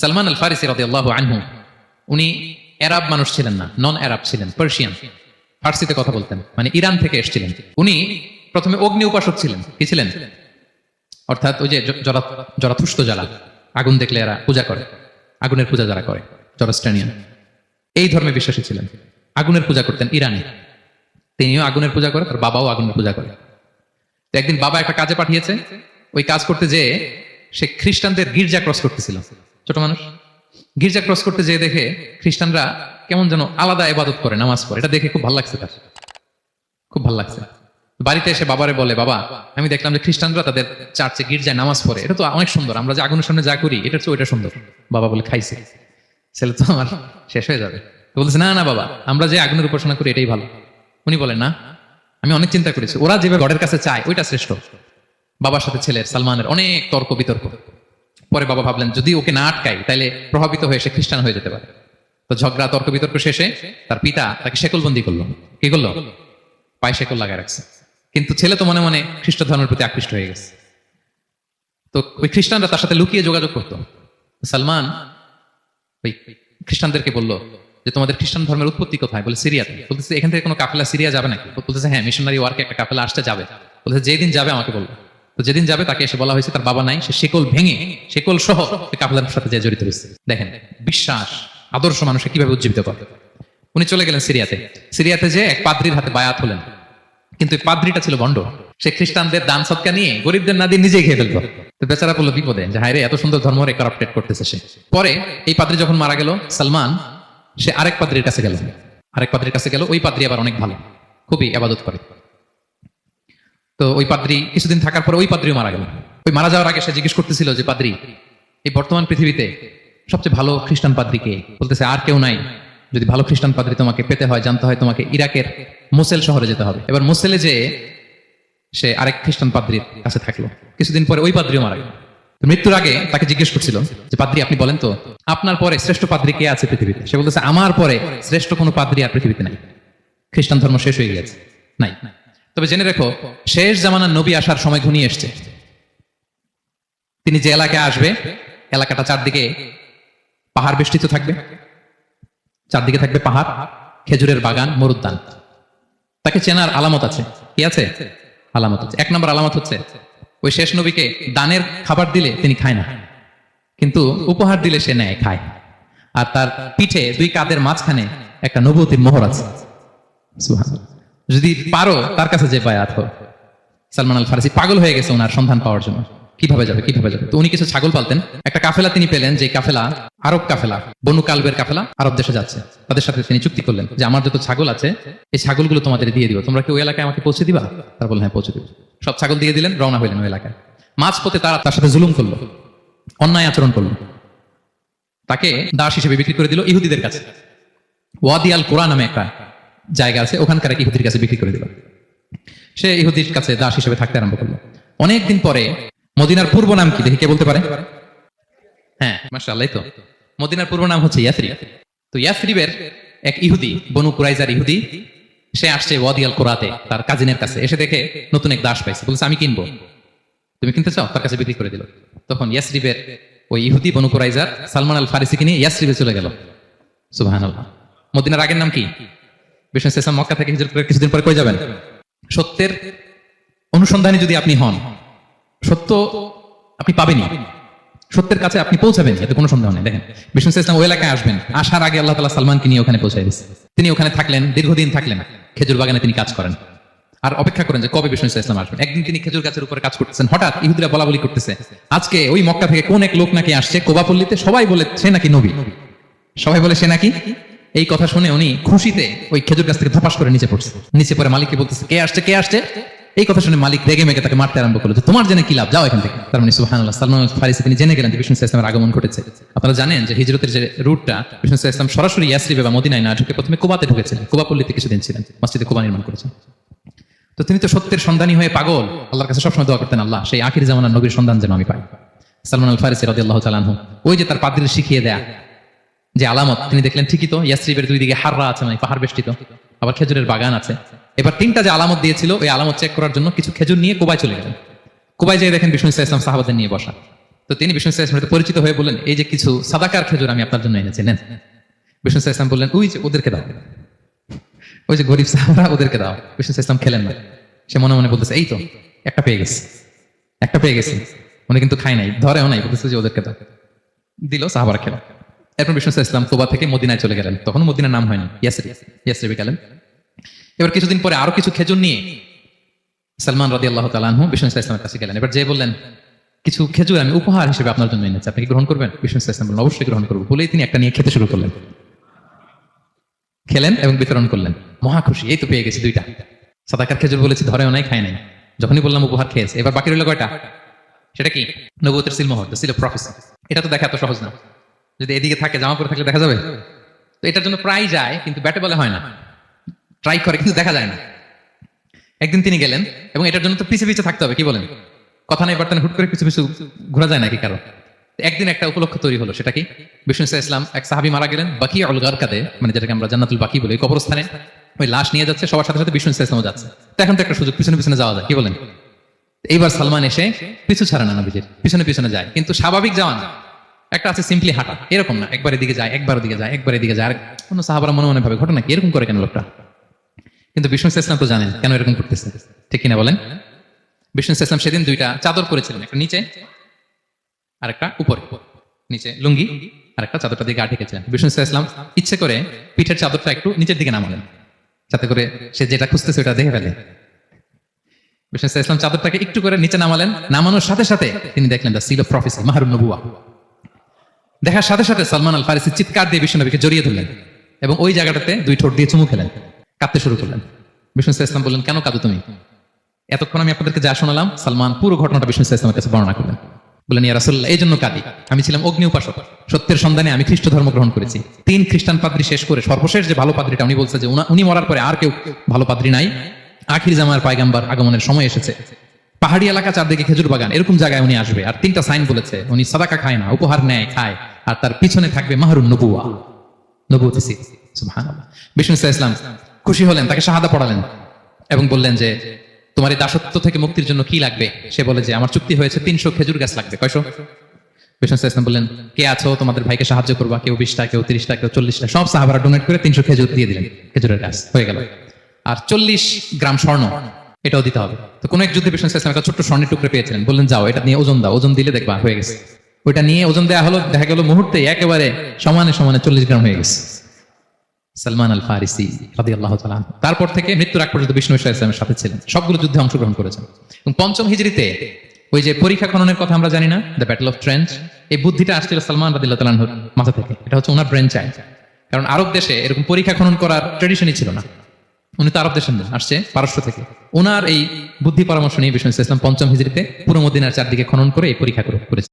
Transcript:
সালমান আল ফারিসি রাদিয়াল্লাহু আনহু উনি আরব মানুষ ছিলেন না, নন আরব ছিলেন, পার্সিয়ান, ফার্সিতে কথা বলতেন, মানে ইরান থেকে এসেছিলেন। উনি প্রথমে অগ্নি উপাসক ছিলেন। কি ছিলেন? অর্থাৎ ওই যে জরাথুষ্ট যারা আগুন দেখলে এরা পূজা করে, আগুনের পূজা যারা করে, জরাস্ট্রানিয়ান, এই ধর্মে বিশ্বাসী ছিলেন। আগুনের পূজা করতেন ইরানে। তিনিও আগুনের পূজা করে, তার বাবাও আগুনের পূজা করে। তো একদিন বাবা একটা কাজে পাঠিয়েছে, ওই কাজ করতে যেয়ে সে খ্রিস্টানদের গির্জা ক্রস করতেছিল। ছোট মানুষ গির্জা ক্রস করতে যেয়ে দেখে খ্রিস্টানরা কেমন যেন আলাদা ইবাদত করে, নামাজ পড়ে। এটা দেখে খুব ভালো লাগছে, তার খুব ভালো লাগছে। বাড়িতে এসে বাবারে বলে, বাবা আমি দেখলাম যে খ্রিস্টানরা তাদের চার্চে গির্জায় নামাজ পড়ে, এটা তো অনেক সুন্দর, আমরা যে আগুনের সামনে যা করি এটার চেয়ে ওইটা সুন্দর। বাবা বলে, খাইছে ছেলে তো আমার শেষ হয়ে যাবে। তো বলতেছে, না না বাবা, আমরা যে আগুনের উপাসনা করি এটাই ভালো। উনি বলেন, না, আমি অনেক চিন্তা করেছি, ওরা যেভাবে গডের কাছে চায় ওইটা শ্রেষ্ঠ। বাবার সাথে ছেলের সালমানের অনেক তর্ক বিতর্ক। পরে বাবা ভাবলেন, যদি ওকে না আটকাই তাহলে প্রভাবিত হয়ে সে খ্রিস্টান হয়ে যেতে পারে। তো ঝগড়া তর্ক বিতর্ক শেষে তার পিতা তাকে শেকলবন্দি করলো। কি করলো? পায়ে শেকল লাগায় রাখছে। কিন্তু ছেলে তো মনে মনে খ্রিস্ট ধর্মের প্রতি আকৃষ্ট হয়ে গেছে। তো ওই খ্রিস্টানরা তার সাথে লুকিয়ে যোগাযোগ করতো। সালমান ওই খ্রিস্টানদেরকে বলল যে, তোমাদের খ্রিস্টান ধর্মের উৎপত্তি কোথায়? বলে, সিরিয়াতে। বলতেছে, এখান থেকে কোনো কাফেলা সিরিয়া যাবে নাকি? বলতেছে, হ্যাঁ, মিশনারি ওয়ার্কে একটা কাফেলা আসতে যাবে। বলতেছে, যেদিন যাবে আমাকে বলবো। তো যেদিন যাবে তাকে এসে বলা হয়েছে তার বাবা নাই, সে শেকল ভেঙে শেকল সহ কাফেলার সাথে যে জড়িত হয়েছে। দেখেন বিশ্বাস, আদর্শ মানুষকে কিভাবে উজ্জীবিত করে। উনি চলে গেলেন সিরিয়াতে। সিরিয়াতে যে এক পাদ্রির হাতে বায়াত হলেন, কিন্তু এই পাদ্রিটা ছিল ভণ্ড। সে খ্রিস্টানদের দান সদকা নিয়ে গরিবদের না দিয়ে নিজেই খেয়ে ফেলতো। তো বেচারা পড়লো বিপদে, যে হায় রে, এত সুন্দর ধর্ম রে কারাপ্টেড করতেছে সে। পরে এই পাদ্রি যখন মারা গেল, সালমান সে আরেক পাদ্রির কাছে গেল। আরেক পাদ্রির কাছে গেল, ওই পাদ্রি আবার অনেক ভালো, খুবই ইবাদত করে। তো ওই পাদ্রি কিছুদিন থাকার পরে ওই পাদ্রিও মারা গেল। ওই মারা যাওয়ার আগে সে জিজ্ঞেস করতেছিল যে, পাদ্রি, এই বর্তমান পৃথিবীতে সবচেয়ে ভালো খ্রিস্টান পাদ্রি কে? বলতেছে, আর কেউ নাই। যদি ভালো খ্রিস্টান পাদ্রি তোমাকে পেতে হয়, জানতে হয়, তোমাকে ইরাকের মোসেল শহরে যেতে হবে। এবার মোসেলে যে সে আরেক খ্রিস্টান পাদ্রির কাছে থাকলো। কিছুদিন পরে ওই পাদ্রিও মারা গেল। মৃত্যুর আগে তাকে জিজ্ঞেস করছিল যে, পাদ্রি আপনি বলেন তো, আপনার পরে শ্রেষ্ঠ পাদ্রি কে আছে পৃথিবীতে? সে বলতেছে, আমার পরে শ্রেষ্ঠ কোনো পাদ্রি আর পৃথিবীতে নাই, খ্রিস্টান ধর্ম শেষ হয়ে গিয়েছে, নাই। তবে জেনে রেখো, শেষ জামানার নবী আসার সময় ঘনিয়ে এসছে। তিনি যে এলাকায় আসবে, এলাকাটা চারদিকে পাহাড় বেষ্টিত থাকবে, চারদিকে থাকবে পাহাড়, খেজুরের বাগান, মরুদ্যান। তাকে চেনার আলামত আছে। কি আছে? আলামত আছে। এক নম্বর আলামত হচ্ছে, ওই শেষ নবীকে দানের খাবার দিলে তিনি খায় না, কিন্তু উপহার দিলে সে নেয়, খায়। আর তার পিঠে দুই কাঁধের মাঝখানে একটা নবুয়তির মোহর আছে। সুবহানাল্লাহ। যদি পারো তার কাছে যে বায়াত হও। সালমান আল ফারিসি পাগল হয়ে গেছে ওনার সন্ধান পাওয়ার জন্য, কিভাবে যাবে কিভাবে যাবে। তো উনি কিছু ছাগল পালতেন। একটা কাফেলা তিনি পেলেন, যে কাফেলা আরব কাফেলা, বনু কালবের কাফেলা, আরব দেশে যাচ্ছে। তাদের সাথে তিনি চুক্তি করলেন যে, আমার যত ছাগল আছে এই ছাগলগুলো তোমাদের দিয়ে দিব, তোমরা কি ওই এলাকায় আমাকে পৌঁছে দিবা? তারা বললেন, হ্যাঁ পৌঁছে দিব। সব ছাগল দিয়ে দিলেন, রওনা হইলেন ওই এলাকায়। মাঝপথে তারা তার সাথে জুলুম করলো, অন্যায় আচরণ করলো। তাকে দাস হিসেবে বিক্রি করে দিল ইহুদিদের কাছে। ওয়াদি আল কোরআন নামে একটা জায়গা আছে, ওখানকার এক ইহুদির কাছে বিক্রি করে দিল। সে ইহুদির কাছে দাস হিসেবে থাকতে আরম্ভ করলো। অনেকদিন পরে, মদিনার পূর্ব নাম কি দেখি কে বলতে পারে? হ্যাঁ, মাশাআল্লাহ। তো মদিনার পূর্ব নাম হচ্ছে ইয়াসরিব। তো ইয়াসরিবের এক ইহুদি, বনু কুরাইজার ইহুদি, সে আসছে ওয়াদি আল কোরাতে তার কাজিনের কাছে। এসে দেখে নতুন এক দাস পাইছে, বলছে, আমি কিনবো, তুমি কিনতে চাও? তার কাছে বিক্রি করে দিল। তখন ইয়াসরিবের ওই ইহুদি, বনু কুরাইজার, সালমান আল ফারিসিকে নিয়ে ইয়াসরিবে চলে গেল। সুবহানাল্লাহ। মদিনার আগের নাম কি? বিষ্ণু ইসলাম মক্কা থেকে হিজরত করে কিছুদিন পরে কই যাবেন? সত্যের অনুসন্ধানী যদি আপনি হন, সত্য আপনি পাবেনই, সত্যের কাছে আপনি পৌঁছাবেন, এতে কোনো সন্দেহ নেই। দেখেন, বিষ্ণু ইসলাম ওই এলাকায় আসবেন, আসার আগে আল্লাহ তাআলা সালমানকে নিয়ে ওখানে পৌঁছায় দিয়েছে। তিনি ওখানে থাকলেন, দীর্ঘদিন থাকলেন, খেজুর বাগানে তিনি কাজ করেন আর অপেক্ষা করেন যে কবে বিষ্ণু ইসলাম আসবেন। একদিন তিনি খেজুর গাছের উপরে কাজ করতেছেন, হঠাৎ ইহুদিরা বলা বলি করতেছে, আজকে ওই মক্কা থেকে কোন এক লোক নাকি আসছে কোবাপল্লীতে, সবাই বলে সে নাকি নবী, সবাই বলে সে নাকি। এই কথা শুনে উনি খুশিতে ওই খেজুর গাছ থেকে ধপাস করে নিচে পড়ছে। নিচে পরে মালিককে বলতেছে, কে আসছে কে আসছে। এই কথা শুনে মালিক রেগে মেগে তাকে মারতে আরম্ভ করলো, যে তোমার জেনে কি লাভ, যাও এখান থেকে। তার মানে সুবহানাল্লাহ, সালমান আল ফারিসি তিনি জেনে গেলেন যে বিষ্ণু ইসলামের আগমন ঘটেছে। আপনারা জানেন যে হিজরতের যে রুটটা, বিষ্ণু ইসলাম সরাসরি ইয়াসরিবে বা মদিনায় না ঢুকে প্রথমে কুবাতে ঢুকেছিলেন, কুবাপল্লীতে কিছুদিন ছিলেন, মসজিদে কুবা নির্মাণ করেছেন। তো তিনি তো সত্যের সন্ধানী হয়ে পাগল, আল্লাহর কাছে সবসময় দোয়া করতেন, আল্লাহ সেই আখির জামানার নবীর সন্ধান যেন আমি পাই। সালমান আল ফারিসি রাদিয়াল্লাহু তাআলা আনহু, ওই যে তার পাদ্রীর শিখিয়ে দেয়া যে আলামত, তিনি দেখলেন ঠিকই তো ইয়াসরিবের দুই দিকে হাররা আছে, মানে পাহাড় বেষ্টিত, আবার খেজুরের বাগান আছে। এবার তিনটা যে আলামত দিয়েছিল, ওই আলামত চেক করার জন্য কিছু খেজুর নিয়ে কুবায় চলে গেলেন। কুবায় যেয়ে দেখেন বিষ্ণু ইসলাম সাহাবাদের নিয়ে বসা। তো তিনি বিষ্ণু ইসলামের সাথে পরিচিত হয়ে বললেন, এই যে কিছু সাদাকার খেজুর আমি আপনার জন্য এনেছি, নেন। বিষ্ণু ইসলাম বললেন, ওই যে ওদেরকে দাও, ওই যে গরিব সাহাবারা, ওদেরকে দাও। বিষ্ণু ইসলাম খেলেন না। সে মনে মনে বলতেছে, এই তো একটা পেয়ে গেছি, একটা পেয়ে গেছি। উনি কিন্তু খায় নাই, ধরেও নাই, বলতেছে যে ওদেরকে দাও। দিল, সাহাবারা খেল। এরপর বিষ্ণু ইসলাম তোবা থেকে মদিনায় চলে গেলেন। তখন মদিনার নাম হয়নি, ইয়াসরিবে গেলেন। এবার কিছুদিন পরে আরো কিছু খেজুর নিয়ে সালমান রাদিয়াল্লাহু তাআলা আনহু বিষ্ণু ইসলামের কাছে গেলেন। এবার যে বললেন, কিছু খেজুর আমি উপহার হিসেবে আপনার জন্য এনেছি, আপনি কি গ্রহণ করবেন? বিষ্ণু ইসলাম বললেন, অবশ্যই গ্রহণ করবো। বলেই তিনি একটা নিয়ে খেতে শুরু করলেন, খেলেন এবং বিতরণ করলেন। মহা খুশি, এই তো পেয়ে গেছি দুইটা সাদাকার খেজুর। বলেছি ধরেও নাই, খায় নাই। যখনই বললাম উপহার খেয়েছে। এবার বাকি রইল কয়টা? সেটা কি? নবুয়তের সিলমোহর, দ্য সিল অফ প্রফেসি। এটা তো দেখা এত সহজ না। যদি এদিকে থাকে, জামা পরে থাকলে দেখা যাবে? তো এটার জন্য প্রায় যায়, কিন্তু ব্যাটে বলে হয় না। ট্রাই করে কিন্তু দেখা যায় না। একদিন তিনি গেলেন এবং এটার জন্য তো পিছে পিছে থাকতে হবে, কি বলেন? কথা নেই বার্তা নেই, হুট করে পিছু পিছু ঘোরা যায় নাকি কারো? একদিন একটা উপলক্ষ তৈরি হলো। সেটা কি? বিষ্ণু ইসলাম, এক সাহাবী মারা গেলেন বাকি আল গারকাদে, মানে যেটাকে আমরা জান্নাতুল বাকি বলি, কবরস্থানে। ওই লাশ নিয়ে যাচ্ছে, সবার সাথে সাথে বিষ্ণু ইসলামও যাচ্ছে। তো এখন তো একটা সুযোগ, পিছনে পিছনে যাওয়া যায়, কি বলেন? এইবার সালমান এসে পিছু ছাড়ে না, নবীজির পিছনে পিছনে যায়। কিন্তু স্বাভাবিক যাওয়া না, একটা আছে সিম্পলি হাঁটা, এরকম না। একবার এদিকে যায়, একবার ওদিকে যায়, একবার এদিকে যায়। আর কোনো সাহাবারা মনে মনে ভাবে, ঘটনা কি, এরকম করে কেন লোকটা? কিন্তু বিষ্ণু ইসলাম তো জানেন কেন এরকম করতেছে, ঠিক কিনা বলেন? বিষ্ণু ইসলাম সেদিন দুইটা চাদর পরেছিলেন, একটা নিচে আর একটা উপরে। নিচে লুঙ্গি আর একটা চাদরটা দিয়ে গা ঢেকেছিলেন। বিষ্ণু ইসলাম ইচ্ছে করে পিঠের চাদরটা একটু নিচের দিকে নামালেন, যাতে করে সে যেটা খুঁজতেছে ওটা দেখে ফেলে। বিষ্ণু ইসলাম চাদরটাকে একটু করে নিচে নামালেন। নামানোর সাথে সাথে তিনি দেখলেন দ্য সিল অফ প্রফেসি, মাহরুন নবুয়া। দেখার সাথে সাথে সালমান আল ফারিসি চিৎকার দিয়ে বিষ্ণু নবীকে জড়িয়ে ধরলেন এবং ওই জায়গাটাতে দুই ঠোঁট দিয়ে চুমু খেলেন, কাঁদতে শুরু করলেন। বিষ্ণু ইসলাম বললেন, কেন কাঁদো তুমি? এতক্ষণ আমি আপনাদেরকে যা শোনালাম, সালমান পুরো ঘটনাটা বিষ্ণু ইসলামের কাছে বর্ণনা করলেন। বললেন, ইয়া রাসূলুল্লাহ, এই জন্য কাঁদি। আমি ছিলাম অগ্নি উপাসক, সত্যের সন্ধানে আমি খ্রিস্ট ধর্ম গ্রহণ করেছি। 3 খ্রিস্টান পাদ্রী শেষ করে সর্বশেষ যে ভালো পাদ্রীটা, উনি বলছে যে উনি মরার পরে আর কেউ ভালো পাদ্রী নাই, আখির জামার পয়গাম্বর আগমনের সময় এসেছে। পাহাড়ি এলাকা, চারদিকে খেজুর বাগান, এরকম জায়গায় উনি আসবে। আর 3টা সাইন বলেছে, উনি সাদাকা খায় না, উপহার নেয়, খায়, আর তার পিছনে থাকবে মাহরুন নবুয়া, নবুয়তের সিল। সুবহানাল্লাহ। বিষ্ণু ইসলাম খুশি হলেন, তাকে শাহাদা পড়ালেন এবং বললেন যে, তোমার এই দাসত্ব থেকে মুক্তির জন্য কি লাগবে? সে বলে যে, আমার চুক্তি হয়েছে 300 খেজুর গাছ লাগবে। কয়শো? বিষ্ণু ইসলাম বললেন, কে আছো তোমাদের ভাইকে সাহায্য করবা? কেউ 20টা, কেউ 30টা, কেউ 40টা। সব সাহাবারা ডোনেট করে 300 খেজুর দিয়ে দিলেন, খেজুরের গাছ হয়ে গেল। আর 40 গ্রাম স্বর্ণ, এটাও দিতে হবে। তো কোন এক যুদ্ধে বিষ্ণু ইসলাম একটা ছোট্ট স্বর্ণের টুকরে পেয়েছিলেন, বললেন, যাও এটা নিয়ে ওজন দাও, ওজন দিলে দেখবা হয়ে গেছে। ওইটা নিয়ে ওজন দেওয়া হলো, দেখা গেল মুহূর্তে একেবারে সমানে সমানে 40 গ্রাম হয়ে গেছে। সালমান আল ফারিসি রাদিয়াল্লাহু তাআলা আনহু তারপর থেকে মৃত্যুর আগ পর্যন্ত বিষ্ণু ইসলামের সাথে ছিলেন, সবগুলো যুদ্ধে অংশগ্রহণ করেছেন। এবং 5ম হিজরিতে ওই যে পরীক্ষা খননের কথা আমরা জানি না, দ্য ব্যাটল অফ ট্রেঞ্চ, এই বুদ্ধিটা আসছিল সালমান রাদিয়াল্লাহু তাআলা আনহুর মাথা থেকে। এটা হচ্ছে ওনার ব্রেন চাইল্ড। কারণ আরব দেশে এরকম পরীক্ষা খনন করার ট্রেডিশনই ছিল না। উনি তো আরব দেশের না, আসছে পারস্য থেকে। ওনার এই বুদ্ধি পরামর্শ নিয়ে বিষ্ণু ইসলাম 5ম হিজরিতে পুরো মদিনার চারদিকে খনন করে এই পরীক্ষা করেছেন।